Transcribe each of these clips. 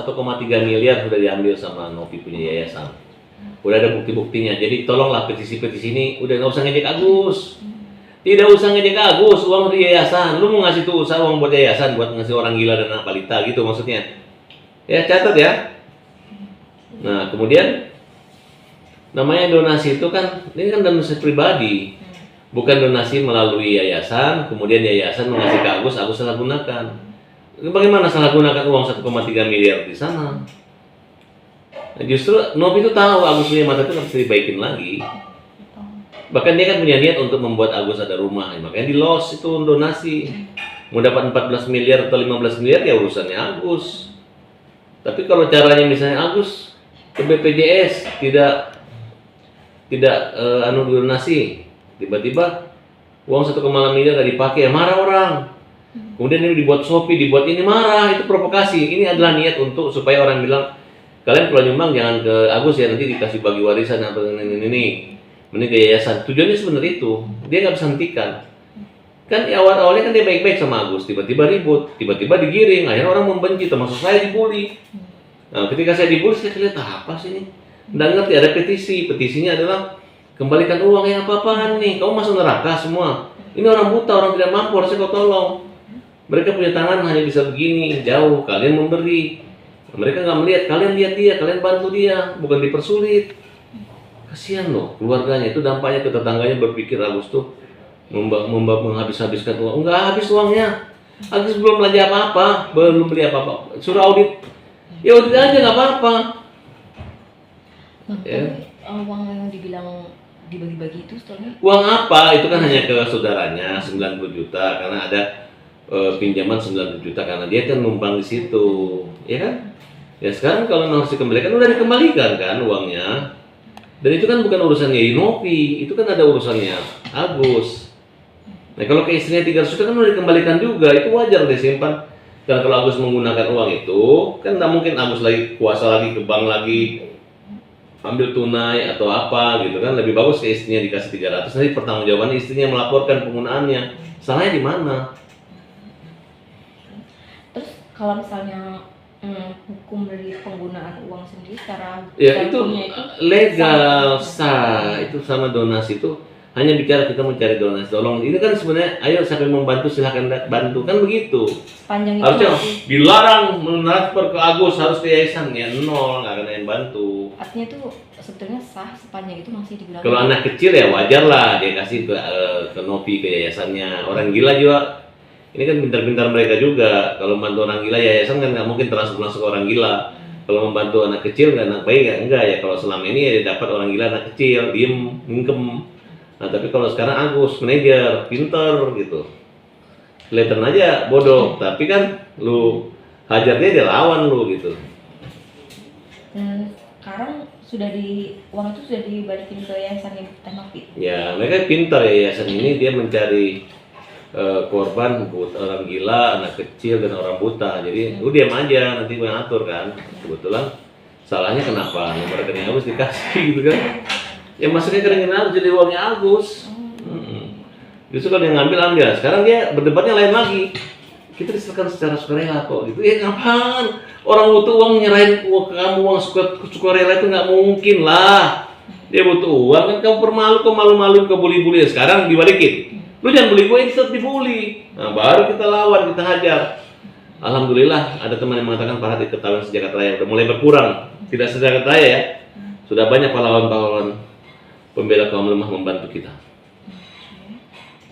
1,3 miliar sudah diambil sama Novi punya yayasan. Udah ada bukti-buktinya. Jadi tolonglah petisi-petisi ini udah nggak usah ngejek Agus. Tidak usah ngejek Agus, uang di yayasan. Lu mau ngasih tuh usaha uang buat yayasan, buat ngasih orang gila dan anak balita gitu maksudnya. Ya catat ya. Nah kemudian namanya donasi itu kan, ini kan donasi pribadi. Bukan donasi melalui yayasan, kemudian yayasan mengasih ke Agus salah gunakan. Bagaimana salah gunakan uang 1,3 miliar di sana? Nah, justru Novi itu tahu Agus punya mata itu harus dibaikin lagi. Bahkan dia kan punya niat untuk membuat Agus ada rumah, makanya di los itu donasi. Mau dapat 14 miliar atau 15 miliar ya urusannya Agus. Tapi kalau caranya misalnya Agus ke BPJS tidak donasi, tiba-tiba uang 1,5 miliar gak dipakai, ya marah orang. Kemudian ini dibuat Shopee, dibuat ini, marah, itu provokasi. Ini adalah niat untuk supaya orang bilang, kalian kalau nyumbang jangan ke Agus ya, nanti dikasih bagi warisan atau ini. Mending ke yayasan. Tujuannya sebenarnya itu, dia nggak bisa hentikan. Kan awalnya kan dia baik-baik sama Agus, tiba-tiba ribut, tiba-tiba digiring, akhirnya orang membenci, termasuk saya dibully. Nah, ketika saya dibully, saya lihat apa sih ini? Nggak ngerti, ada petisinya adalah kembalikan uang yang apa-apaan nih, kamu masuk neraka semua. Ini orang buta, orang tidak mampu, harusnya kau tolong. Mereka punya tangan hanya bisa begini, jauh, kalian memberi. Mereka nggak melihat, kalian lihat dia, kalian bantu dia, bukan dipersulit. Kasihan loh keluarganya, itu dampaknya ke tetangganya berpikir Agus tuh menghabis-habiskan uang. Enggak habis uangnya, Agus belum belanja apa-apa, belum beli apa-apa, suruh audit, ya audit aja nggak apa-apa. Uang yang dibilang dibagi-bagi itu setelahnya uang apa? Itu kan hanya ke saudaranya 90 juta karena ada pinjaman 90 juta karena dia kan numpang di situ, ya kan? Ya sekarang kalau harus dikembalikan, udah dikembalikan kan uangnya. Dan itu kan bukan urusannya Novi, itu kan ada urusannya Agus. Nah kalau ke istrinya 300 juta kan udah dikembalikan juga, itu wajar deh simpan. Dan kalau Agus menggunakan uang itu, kan nggak mungkin Agus lagi kuasa lagi ke bank lagi ambil tunai atau apa gitu kan. Lebih bagus ke istrinya dikasih 300, nanti pertanggungjawaban istrinya melaporkan penggunaannya. Salahnya di mana? Terus kalau misalnya hukum dari penggunaan uang sendiri secara ya itu legal sah, itu sama donasi itu hanya bicara kita mencari donasi, tolong ini kan sebenarnya ayo siapa yang membantu silahkan bantu kan begitu. Sepanjang itu harusnya dilarang mentransfer ke Agus, harus ke yayasan ya nol, nggak akan yang bantu. Artinya itu sebetulnya sah sepanjang itu masih digunakan. Kalau anak kecil ya wajar lah dia kasih ke Novi, ke yayasannya. Orang gila juga ini kan pintar-pintar mereka juga. Kalau membantu orang gila yayasan kan nggak mungkin transfer langsung ke orang gila. Kalau membantu anak kecil nggak anak baik ya enggak ya. Kalau selama ini ya dia dapat orang gila anak kecil diem mingkem. Nah tapi kalau sekarang Agus manajer pinter gitu. Kelihatan aja bodoh, tapi kan lu hajar dia lawan lu gitu. Dan sekarang uang itu sudah dibalikin ke yayasan yang Novi. Ya mereka pintar ya yayasan ini, dia mencari korban orang gila, anak kecil dan orang buta. Jadi lu diam aja, nanti gue ngatur kan. Kebetulan salahnya kenapa nomor rekening Agus dikasih gitu kan. Ya maksudnya rekening Agus jadi uangnya Agus. Justru kalau dia ambil. Sekarang dia berdebatnya lain lagi. Kita diserahkan secara sukarela kok gitu. Ya kapan orang butuh uang nyerahin uang ke kamu, uang sukarela itu nggak mungkin lah. Dia butuh uang kan, kamu permalu, kau malu-maluin, kau bully-bully. Sekarang dibalikin. Lu jangan bully gue, ini tetap dibully. Nah baru kita lawan, kita hajar. Alhamdulillah ada teman yang mengatakan Pak Hadi ketahuan sejagat raya udah mulai berkurang. Tidak sejagat raya ya. Sudah banyak pahlawan-pahlawan pembela kaum lemah membantu kita.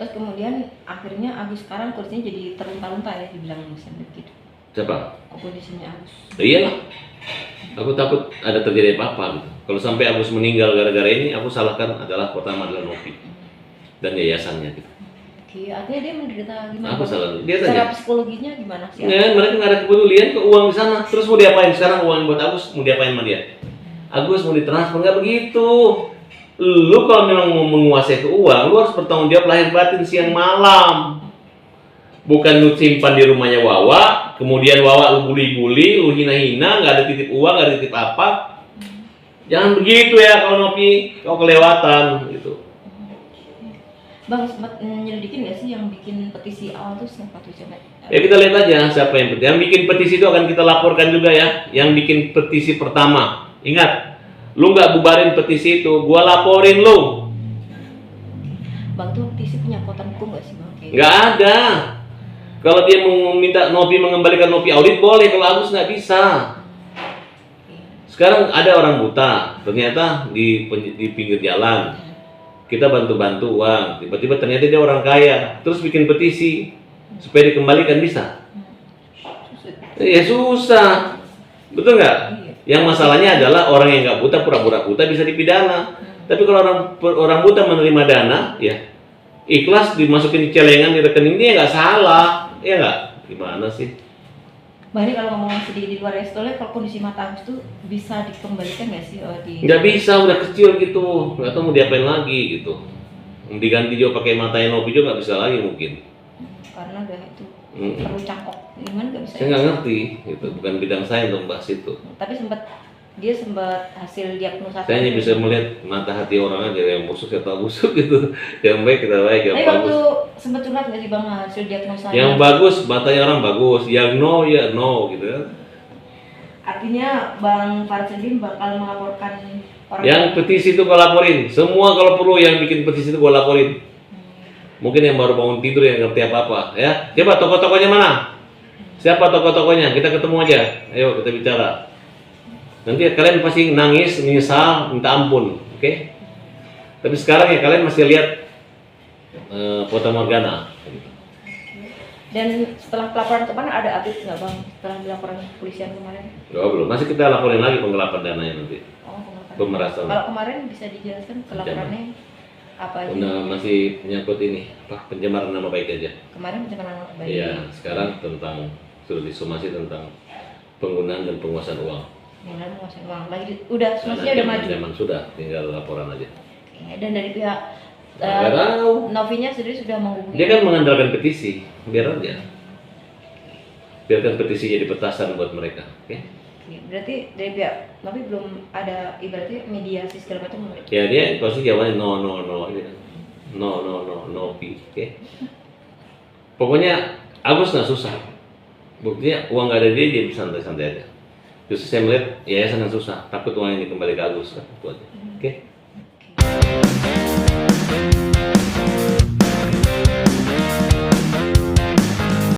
Terus kemudian akhirnya Agus sekarang kondisinya jadi terlunta-lunta ya, dibilang misalnya gitu. Siapa? Kondisinya Agus. Iyalah. Aku takut ada terjadi apa-apa gitu. Kalau sampai Agus meninggal gara-gara ini, aku salahkan adalah pertama adalah Novi dan yayasannya gitu. Oke, artinya dia menderita gimana? Apa salah? Dia secara tanya. psikologinya gimana sih? Ya, mereka nggak ada kepedulian ke uang di sana. Terus mau diapain sekarang uang buat Agus? Mau diapain sama dia? Agus mau ditransfer, nggak begitu. Lu kalau memang mau menguasai keuangan, lu harus bertanggung jawab lahir batin siang malam. Bukan lu simpan di rumahnya Wawa, kemudian Wawa lu bully-bully, lu hina-hina, nggak ada titip uang, nggak ada titip apa. Jangan begitu ya kalau Novi, kau kelewatan gitu. Bang sempat nyelidikin nggak sih yang bikin petisi awal tuh siapa tuh coba? Ya kita lihat aja siapa yang bikin petisi itu akan kita laporkan juga ya. Yang bikin petisi pertama. Ingat, lu nggak bubarin petisi itu, gua laporin lu. Bang tuh petisi punya kekuatan hukum nggak sih bang? Nggak ada. Kalau dia mau minta Novi mengembalikan Novi audit boleh, kalau Agus nggak bisa. Sekarang ada orang buta, ternyata di pinggir jalan. Kita bantu-bantu uang, tiba-tiba ternyata dia orang kaya, terus bikin petisi supaya dikembalikan bisa? Ya susah, betul nggak? Yang masalahnya adalah orang yang nggak buta pura-pura buta bisa dipidana. Tapi kalau orang buta menerima dana, ya ikhlas dimasukin di celengan di rekening dia nggak salah, ya nggak? Gimana sih? Bang ini kalau ngomong sedikit di luar estolnya, kalau kondisi mata Agus tuh bisa dikembalikan nggak sih? Nggak bisa, udah kecil gitu, nggak tahu mau diapain lagi gitu. Diganti juga pakai matanya Novi juga nggak bisa lagi mungkin. Karena udah itu perlu cangkok, gimana nggak bisa? Saya nggak ngerti, gitu. Bukan bidang saya untuk bahas itu. Tapi dia sempat hasil diagnosa. Saya hanya bisa melihat mata hati orang aja, yang busuk saya tahu busuk gitu, yang baik kita baik, yang tapi bagus. waktu sempat curhat nggak sih bang hasil diagnosa? Yang bagus matanya orang bagus, yang no ya no gitu kan. Artinya Bang Farid sendiri bakal melaporkan orang Yang petisi itu gua laporin, semua kalau perlu yang bikin petisi itu gua laporin. Mungkin yang baru bangun tidur yang ngerti apa-apa ya. Coba tokoh-tokohnya mana? Siapa tokoh-tokohnya? Kita ketemu aja. Ayo kita bicara. Nanti kalian pasti nangis, menyesal, minta ampun, oke? Tapi sekarang ya kalian masih lihat Fata Morgana. Dan setelah pelaporan kemarin ada update nggak bang? Setelah dilaporan kepolisian kemarin? Oh, belum, masih kita laporin lagi penggelapan dananya nanti. Oh, pengelapan. Pemerasan. Kalau kemarin bisa dijelaskan pelaporannya apa aja? Masih menyangkut ini, pencemaran nama baik aja. Kemarin pencemaran nama baik. Iya, sekarang tentang sudah disomasi tentang penggunaan dan penguasaan uang. Yang lain menguasai uang lagi udah somasinya udah maju. Zaman sudah, tinggal laporan aja. Oke, dan dari pihak Nggak tahu. Novinya sendiri sudah menghubungi. Dia kan mengandalkan petisi, biar aja. Biarkan petisi jadi petasan buat mereka, oke? Oke, berarti dari pihak Novi belum ada ibaratnya mediasi segala macam. Ya dia pasti jawabannya no, gitu kan. No, oke? Pokoknya Agus nggak susah. Buktinya uang nggak ada dia santai-santai aja. Justru saya melihat yayasan yang susah, takut uangnya dikembali ke Agus, kan? Itu aja, oke?